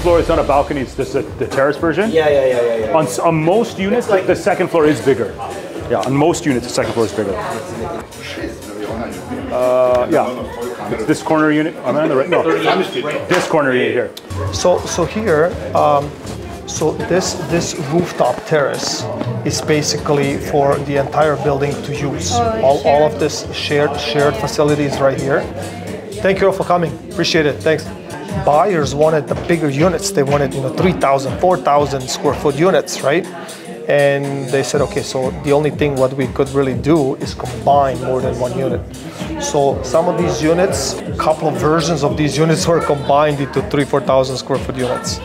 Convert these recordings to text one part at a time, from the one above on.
floor, it's not a balcony, it's just the terrace version. Yeah. On most units, like the second floor is bigger. Yeah, on most units, the second floor is bigger. Yeah, it's this corner unit. Am I on the right? No, this corner unit here. So here, so this rooftop terrace is basically for the entire building to use. All of this shared facilities right here. Thank you all for coming. Appreciate it. Thanks. Buyers wanted the bigger units. They wanted 3,000, 4,000 square foot units, right? And they said, okay, so the only thing what we could really do is combine more than one unit. So some of these units, a couple of versions of these units were combined into 3,000, 4,000 square foot units.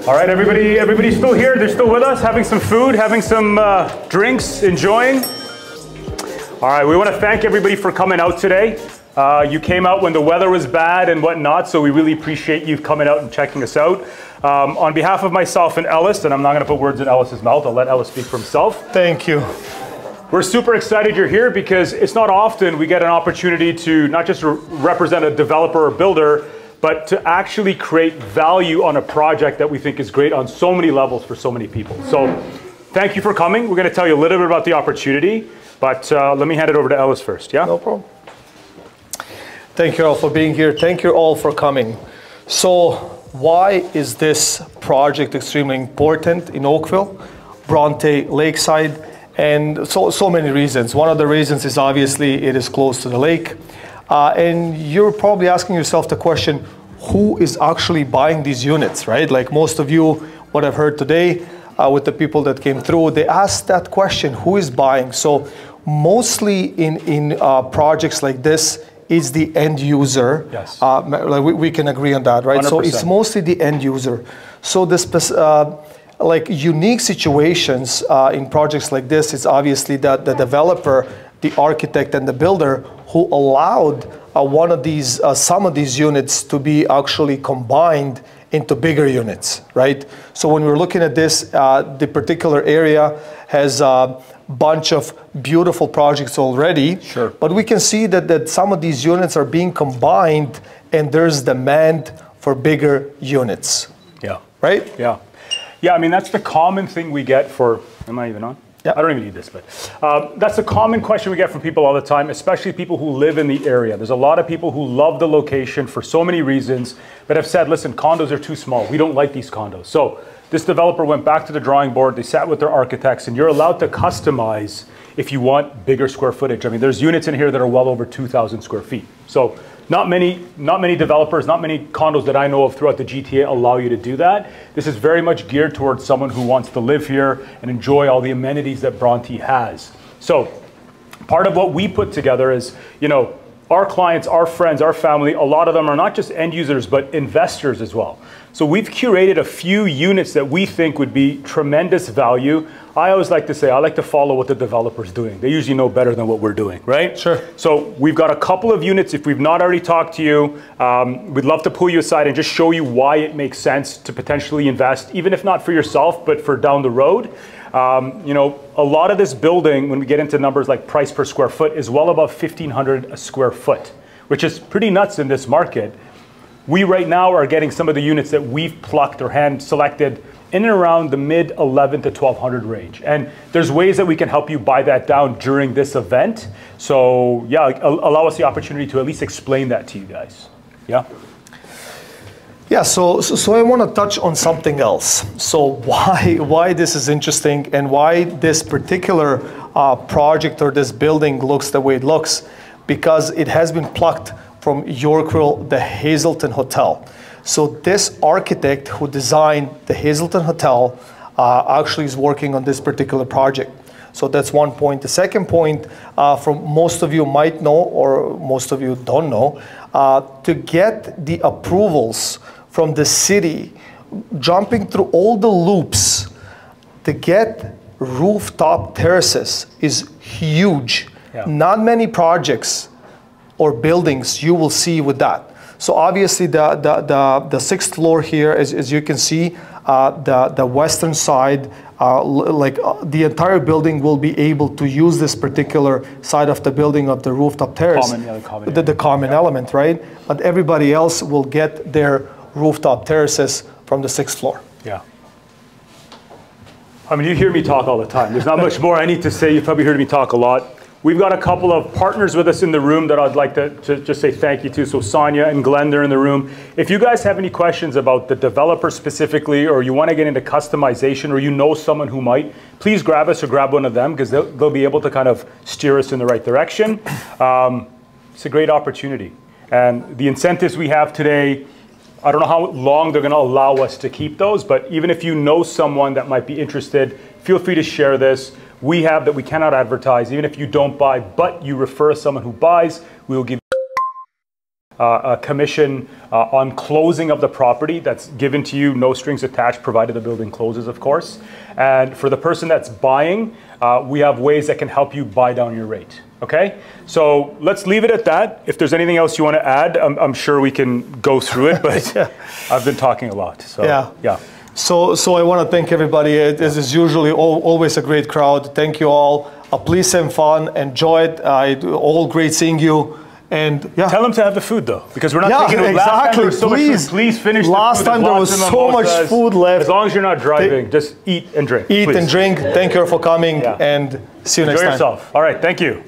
All right, everybody's still here. They're still with us, having some food, having some drinks, enjoying. All right, we want to thank everybody for coming out today. You came out when the weather was bad and whatnot, so we really appreciate you coming out and checking us out. On behalf of myself and Ellis, and I'm not going to put words in Ellis's mouth, I'll let Ellis speak for himself. Thank you. We're super excited you're here because it's not often we get an opportunity to not just represent a developer or builder, but to actually create value on a project that we think is great on so many levels for so many people. So thank you for coming. We're going to tell you a little bit about the opportunity, but let me hand it over to Ellis first, yeah? No problem. Thank you all for being here. Thank you all for coming. So why is this project extremely important in Oakville, Bronte Lakeside? And so many reasons. One of the reasons is obviously it is close to the lake. And you're probably asking yourself the question, who is actually buying these units, right? Like most of you, what I've heard today with the people that came through, they asked that question, who is buying? So mostly in projects like this, it's the end user. Yes. Like we can agree on that, right? 100%. So it's mostly the end user. So this like unique situations in projects like this is obviously that the developer, the architect and the builder who allowed some of these units to be actually combined into bigger units, right? So when we're looking at this, the particular area has a bunch of beautiful projects already. Sure. But we can see that some of these units are being combined and there's demand for bigger units. Yeah. Right? Yeah. Yeah, I mean, that's the common thing we get for, am I even on? Yeah. I don't even need this, but that's a common question we get from people all the time, especially people who live in the area. There's a lot of people who love the location for so many reasons, but have said, listen, condos are too small. We don't like these condos. So this developer went back to the drawing board. They sat with their architects, and you're allowed to customize if you want bigger square footage. I mean, there's units in here that are well over 2,000 square feet. So not many developers, not many condos that I know of throughout the GTA allow you to do that. This is very much geared towards someone who wants to live here and enjoy all the amenities that Bronte has. So part of what we put together is, you know, our clients, our friends, our family, a lot of them are not just end users, but investors as well. So we've curated a few units that we think would be tremendous value. I always like to say, I like to follow what the developer's doing. They usually know better than what we're doing, right? Sure. So we've got a couple of units. If we've not already talked to you, we'd love to pull you aside and just show you why it makes sense to potentially invest, even if not for yourself, but for down the road. You know, a lot of this building, when we get into numbers like price per square foot, is well above 1,500 a square foot, which is pretty nuts in this market. We right now are getting some of the units that we've plucked or hand selected in and around the mid 11 to 1,200 range. And there's ways that we can help you buy that down during this event. So yeah, allow us the opportunity to at least explain that to you guys. Yeah. Yeah, so I want to touch on something else. So why this is interesting and why this particular project or this building looks the way it looks, because it has been plucked from Oakville, the Hazelton Hotel. So this architect who designed the Hazelton Hotel actually is working on this particular project. So that's one point. The second point, from most of you might know, or most of you don't know, to get the approvals from the city, jumping through all the loops to get rooftop terraces is huge. Yeah. Not many projects or buildings you will see with that. So obviously the sixth floor here, as you can see, the western side, the entire building will be able to use this particular side of the building of the rooftop terrace. The common element, right? But everybody else will get their rooftop terraces from the sixth floor. Yeah. I mean, you hear me talk all the time. There's not much more I need to say. You've probably heard me talk a lot. We've got a couple of partners with us in the room that I'd like to just say thank you to. So Sonia and Glen, they're in the room. If you guys have any questions about the developer specifically, or you want to get into customization, or you know someone who might, please grab us or grab one of them, because they'll be able to kind of steer us in the right direction. It's a great opportunity. And the incentives we have today, I don't know how long they're going to allow us to keep those, but even if you know someone that might be interested, feel free to share this. We have that we cannot advertise, even if you don't buy, but you refer someone who buys, we will give you a commission on closing of the property that's given to you, no strings attached, provided the building closes, of course. And for the person that's buying, we have ways that can help you buy down your rate. Okay, so let's leave it at that. If there's anything else you want to add, I'm sure we can go through it, but yeah. I've been talking a lot. So yeah. So I want to thank everybody. This is usually always a great crowd. Thank you all. Please have fun, enjoy it. All great seeing you. And yeah. Tell them to have the food though, because we're not taking it. Exactly. Last time please finish the food. Last time there was so much food left. As long as you're not driving, just eat and drink. Eat and drink. Thank you for coming, and see you next time. Enjoy yourself. All right. Thank you.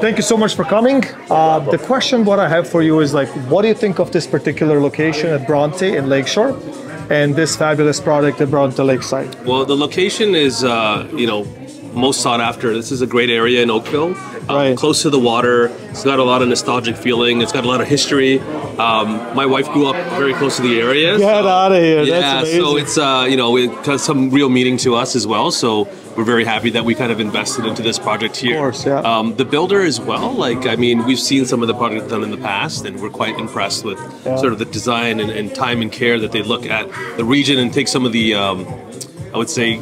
Thank you so much for coming. The question what I have for you is, like, what do you think of this particular location at Bronte in Lakeshore and this fabulous product at Bronte Lakeside? Well, the location is, most sought after. This is a great area in Oakville, close to the water. It's got a lot of nostalgic feeling. It's got a lot of history. My wife grew up very close to the area. Get out of here! Yeah, that's amazing. So it's it has some real meaning to us as well. So we're very happy that we kind of invested into this project here. Of course, yeah. The builder as well. We've seen some of the projects done in the past, and we're quite impressed with sort of the design and time and care that they look at the region and take some of the, I would say,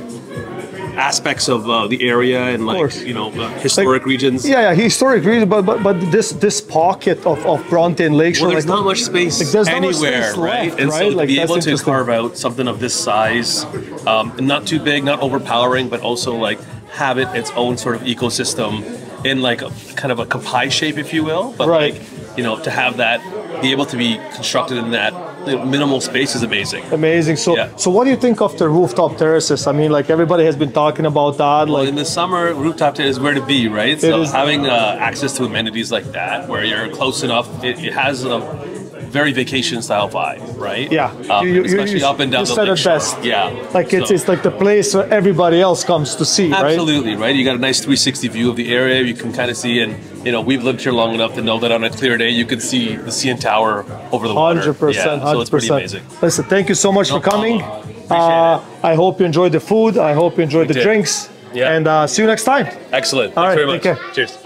aspects of the area and like historic regions. Yeah, historic region, but this pocket of Bronte and Lakeshore. Well, there's not much space anywhere, right? And so to be able to carve out something of this size, not too big, not overpowering, but also like have it its own sort of ecosystem in like a kind of a pie shape, if you will. But like, to have that, be able to be constructed in that minimal space is amazing. Amazing. So what do you think of the rooftop terraces? I mean, like everybody has been talking about that. Well, in the summer, rooftop terrace is where to be, right? So having access to amenities like that, where you're close enough, it has a very vacation style vibe, right? Yeah, especially up and down the lakeshore. Best. Yeah, like it's like the place where everybody else comes to see, right? Absolutely, right? You got a nice 360 view of the area. You can kind of see, and we've lived here long enough to know that on a clear day you can see the CN Tower over the water. 100%, yeah, 100%. So it's pretty amazing. Listen, thank you so much for coming. I hope you enjoyed the food. I hope you enjoyed the drinks. Yeah. And see you next time. Excellent. All right, very much. Take care. Cheers.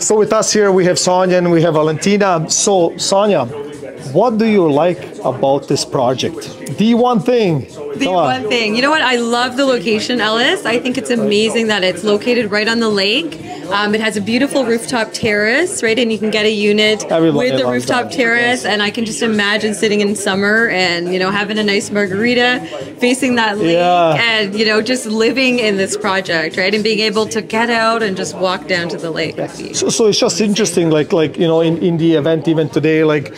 So with us here, we have Sonia and we have Valentina. So Sonia, what do you like about this project? The one thing. The one thing. You know what? I love the location, Ellis. I think it's amazing that it's located right on the lake. It has a beautiful rooftop terrace, right? And you can get a unit with the rooftop terrace. And I can just imagine sitting in summer and, having a nice margarita, facing that lake and, just living in this project, right? And being able to get out and just walk down to the lake. So it's just interesting, like in the event even today, like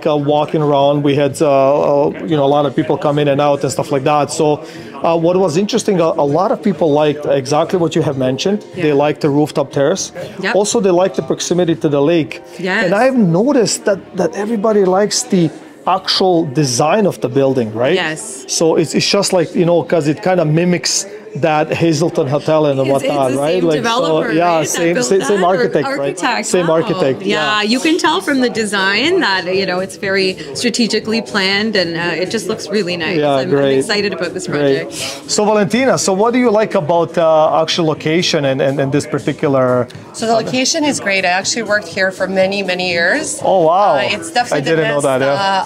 walking around, we had, a lot of people come in and out and stuff like that. So what was interesting, a lot of people liked exactly what you have mentioned. Yeah. They liked the rooftop terrace. Yep. Also, they liked the proximity to the lake. Yes. And I've noticed that everybody likes the actual design of the building, right? Yes. So it's just like, because it kind of mimics that Hazelton Hotel and whatnot, it's the right? Same developer, yeah, right? same architect, right? Same architect. Yeah, you can tell from the design that it's very strategically planned, and it just looks really nice. Yeah, I'm excited about this project. So Valentina, what do you like about actual location and this particular? So the location is great. I actually worked here for many years. Oh wow! It's definitely the best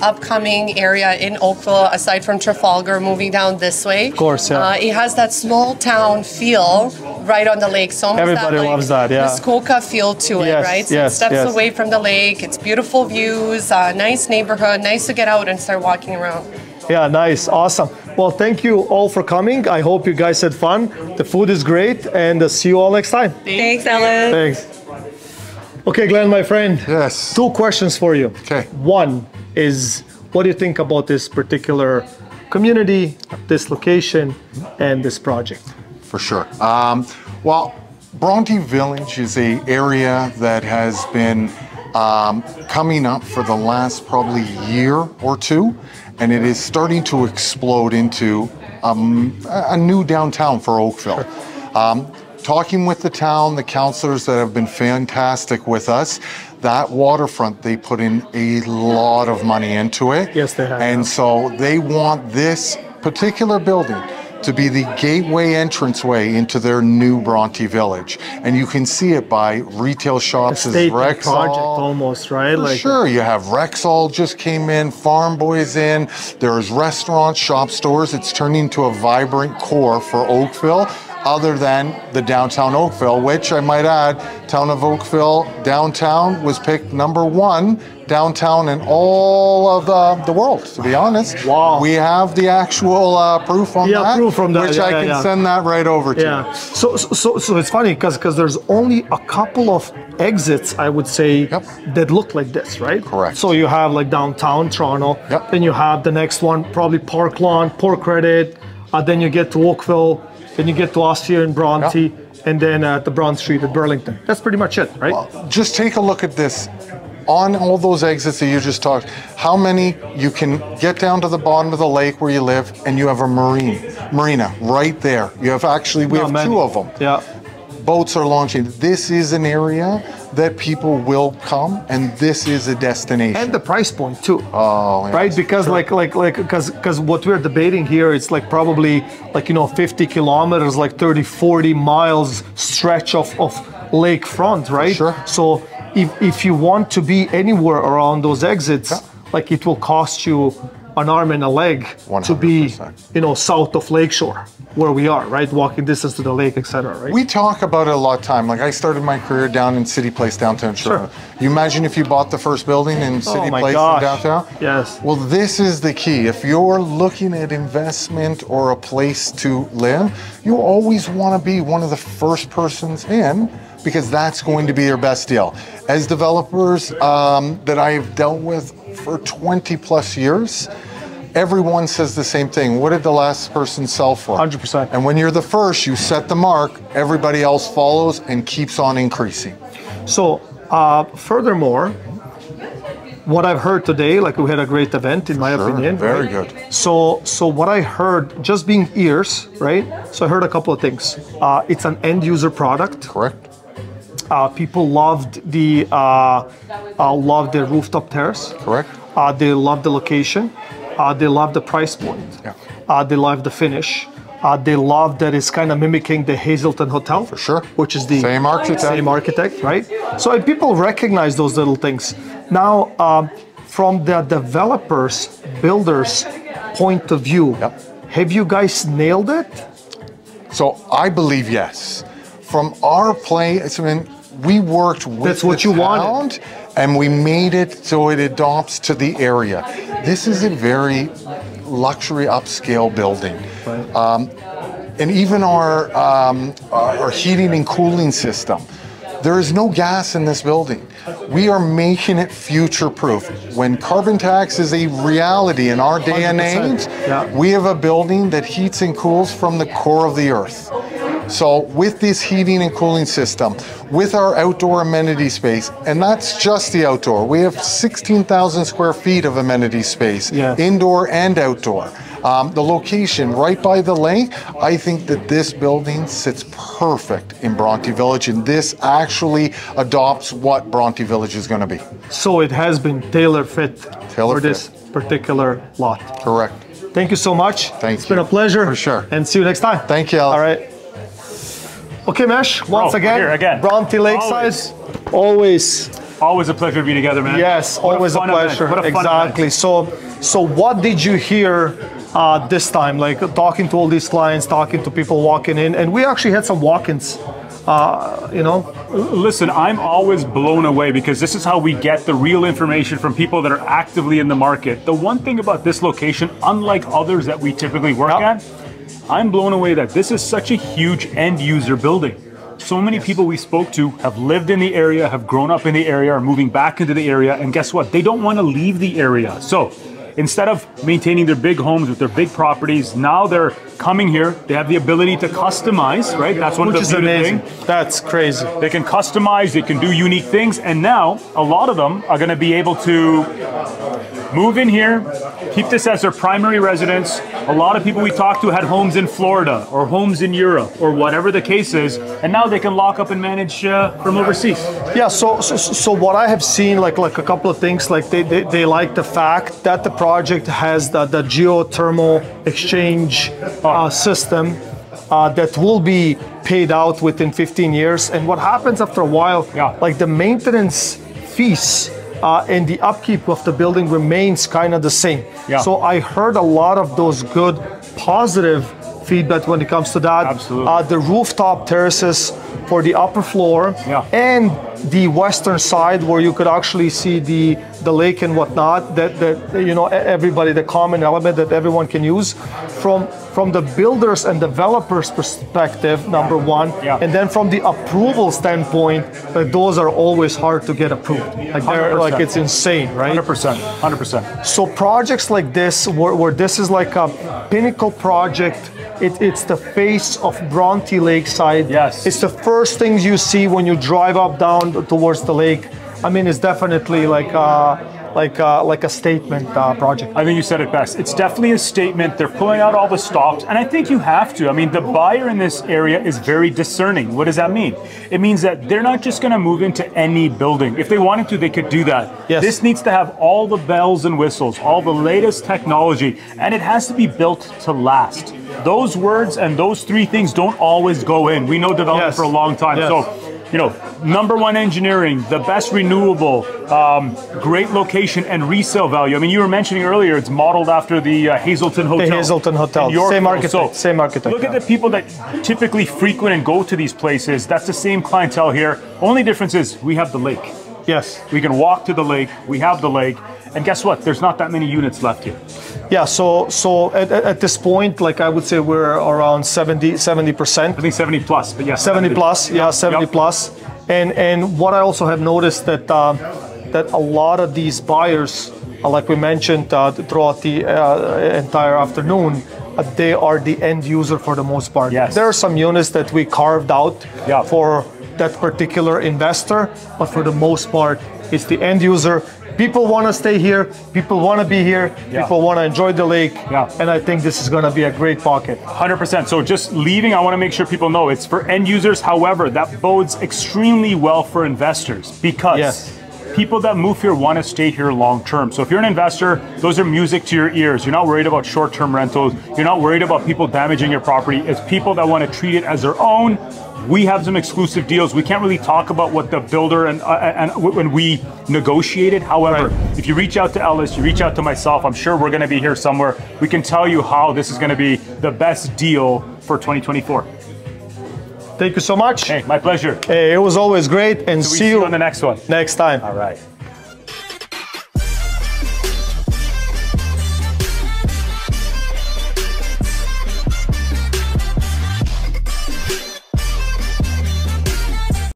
upcoming area in Oakville, aside from Trafalgar. Moving down this way, of course, yeah. It has that small town feel right on the lake. So almost everybody loves that, yeah. Muskoka feel to it, right? So it steps away from the lake. It's beautiful views, nice neighborhood, nice to get out and start walking around. Yeah, nice, awesome. Well, thank you all for coming. I hope you guys had fun. The food is great, and see you all next time. Thanks, Ellis. Thanks. Okay, Glen, my friend. Yes. 2 questions for you. Okay. One is, what do you think about this particular community, this location, and this project? For sure. Well, Bronte Village is an area that has been coming up for the last probably year or two, and it is starting to explode into a new downtown for Oakville. Talking with the town, the councilors that have been fantastic with us, that waterfront, they put in a lot of money into it. Yes, they have. And so they want this particular building to be the gateway entranceway into their new Bronte Village. And you can see it by retail shops as Rexall. Project almost, right? Sure, you have Rexall just came in, Farm Boy's in, there's restaurants, shop stores. It's turning into a vibrant core for Oakville, other than the downtown Oakville, which I might add, town of Oakville downtown was picked #1 downtown in all of the world, to be honest. Wow. We have the actual proof on that, proof from that, which I can send that right over to you. So it's funny because there's only a couple of exits, I would say, that look like this, right? Correct. So you have like downtown Toronto, then you have the next one, probably Park Lawn, Port Credit, then you get to Oakville, then you get to us here in Bronte, and then at the Bronze Street at Burlington. That's pretty much it, right? Well, just take a look at this. On all those exits that you just talked, how many you can get down to the bottom of the lake where you live, and you have a marina right there. You have actually, we have 2 of them. Yeah. Boats are launching. This is an area that people will come, and this is a destination. And the price point too. Oh, yes. Right? Because because what we're debating here, it's like probably 50 kilometers, like 30, 40 miles stretch of lakefront, right? Sure. So if you want to be anywhere around those exits, like it will cost you an arm and a leg 100%. to be, south of Lakeshore, where we are, right? Walking distance to the lake, etc. Right? We talk about it a lot of time. Like I started my career down in City Place, downtown Toronto. Sure. You imagine if you bought the first building in City Place in downtown? Yes. Well, this is the key. If you're looking at investment or a place to live, you always want to be one of the first persons in, because that's going to be your best deal. As developers that I've dealt with for 20 plus years, everyone says the same thing. What did the last person sell for? 100%. And when you're the first, you set the mark, everybody else follows and keeps on increasing. So, furthermore, what I've heard today, like we had a great event, in my opinion. Very right? good. So what I heard, just being ears, right? So I heard a couple of things. It's an end user product. Correct. People loved the rooftop terrace. Correct. They loved the location. They loved the price point. Yeah. They loved the finish. They love that it's kind of mimicking the Hazelton Hotel. For sure. Which is the same architect, right? So people recognize those little things. Now, from the developers, builders point of view, have you guys nailed it? So I believe yes. From our place, I mean, we worked with That's what you wanted. And we made it so it adopts to the area. This is a very luxury upscale building. Right. And even our heating and cooling system, there is no gas in this building. We are making it future-proof. When carbon tax is a reality in our day and age, we have a building that heats and cools from the core of the earth. So with this heating and cooling system, with our outdoor amenity space, and that's just the outdoor. We have 16,000 square feet of amenity space, indoor and outdoor. The location right by the lake, I think that this building sits perfect in Bronte Village, and this actually adopts what Bronte Village is going to be. So it has been tailor-fit for this particular lot. Correct. Thank you so much. Thank you. It's been a pleasure. For sure. And see you next time. Thank you, Ellis. All right. Okay, Mesh, once again, Bronte Lakeside, always a pleasure to be together, man. Yes, always a pleasure. What a fun exactly. event. So what did you hear this time? Like talking to all these clients, talking to people walking in, and we actually had some walk-ins. Listen, I'm always blown away because this is how we get the real information from people that are actively in the market. The one thing about this location, unlike others that we typically work at, I'm blown away that this is such a huge end user building. So many people we spoke to have lived in the area, have grown up in the area, are moving back into the area, and guess what? They don't want to leave the area. So instead of maintaining their big homes with their big properties, now they're coming here. They have the ability to customize, right? That's one of the beautiful things. That's crazy. They can customize, they can do unique things, and now a lot of them are going to be able to move in here, keep this as their primary residence. A lot of people we talked to had homes in Florida or homes in Europe or whatever the case is, and now they can lock up and manage from overseas. Yeah, so what I have seen, like a couple of things, like they like the fact that the project has the geothermal exchange system that will be paid out within 15 years. And what happens after a while, like the maintenance fees and the upkeep of the building remains kind of the same. So I heard a lot of those good, positive feedback when it comes to that. Absolutely. The rooftop terraces for the upper floor and the western side where you could actually see the lake and whatnot, that everybody, the common element that everyone can use from the builders and developers perspective, number one, and then from the approval standpoint, those are always hard to get approved. Like it's insane, right? 100%. So projects like this, where this is like a pinnacle project, it's the face of Bronte Lakeside. Yes. It's the first things you see when you drive up down towards the lake. I mean, it's definitely like a statement project. I think you said it best. It's definitely a statement. They're pulling out all the stops, and I think you have to. I mean, the buyer in this area is very discerning. What does that mean? It means that they're not just going to move into any building. If they wanted to, they could do that. Yes. This needs to have all the bells and whistles, all the latest technology, and it has to be built to last. Those words and those three things don't always go in. We know development for a long time. So #1 engineering, the best renewable, great location and resale value. I mean, you were mentioning earlier, it's modeled after the Hazelton Hotel. The Hazelton Hotel, same architect, same architect. Look at the people that typically frequent and go to these places. That's the same clientele here. Only difference is we have the lake. Yes. We can walk to the lake, we have the lake, and guess what? There's not that many units left here. Yeah, so at this point, like I would say we're around 70%. I think 70 plus, but yeah. 70 plus, yeah, 70 plus. And what I also have noticed that a lot of these buyers, like we mentioned throughout the entire afternoon, they are the end user for the most part. Yes. There are some units that we carved out for that particular investor, but for the most part, it's the end user. People want to stay here, people want to be here, people want to enjoy the lake, and I think this is going to be a great pocket. 100%. So just leaving, I want to make sure people know it's for end users. However, that bodes extremely well for investors because people that move here want to stay here long term. So if you're an investor, those are music to your ears. You're not worried about short-term rentals. You're not worried about people damaging your property. It's people that want to treat it as their own. We have some exclusive deals. We can't really talk about what the builder and when we negotiated. However, if you reach out to Ellis, you reach out to myself, I'm sure we're going to be here somewhere. We can tell you how this is going to be the best deal for 2024. Thank you so much. Hey, my pleasure. Hey, it was always great, and see you on the next one. Next time. All right.